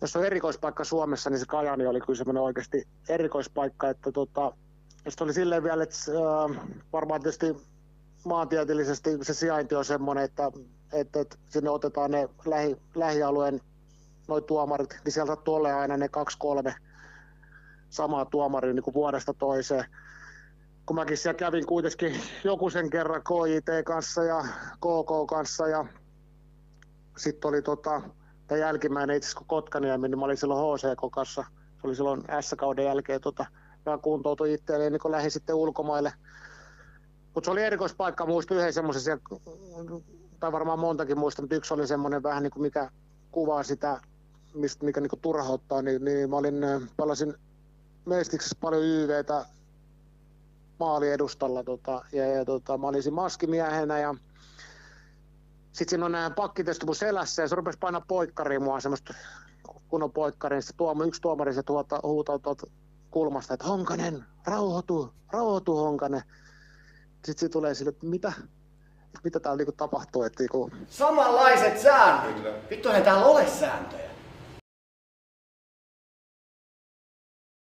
jos on erikoispaikka Suomessa, niin se Kajaani oli kyllä semmoinen oikeasti erikoispaikka, että se oli silleen vielä, että varmaan tietysti maantieteellisesti se sijainti on semmoinen, että sinne otetaan ne lähialueen noi tuomarit, niin siellä sattuu olemaan aina ne 2-3 samaa tuomaria niin kuin vuodesta toiseen. Kun mäkin siellä kävin kuitenkin joku sen kerran KJT kanssa ja KK kanssa ja sitten oli tämä jälkimmäinen itse asiassa Kotkaniemi, niin mä olin silloin HCK kanssa. Se oli silloin S-kauden jälkeen vähän kuntoutui itselleen, niin kun lähdin sitten ulkomaille. Mutta se oli erikoispaikka, muistin yhden semmoisen siellä, tai varmaan montakin muistan, mutta yksi oli semmoinen vähän niin kuin mikä kuvaa sitä, mikä niin kuin turhauttaa, niin mä pelasin Mestiksessä paljon YVtä maaliedustalla ja mä olin siinä maskimiehenä ja sitten siinä on nämä pakkitesti mun selässä ja se rupesi painaa poikkariin mua semmoista kunnon poikkariin. Sitten yksi tuomari se huutaa tuolta kulmasta, että Honkanen, rauhoitu Honkanen. Sitten se tulee sille, että mitä täällä niinku tapahtuu. Että niinku... Samanlaiset säännöt! Vittu, ei täällä ole sääntöjä.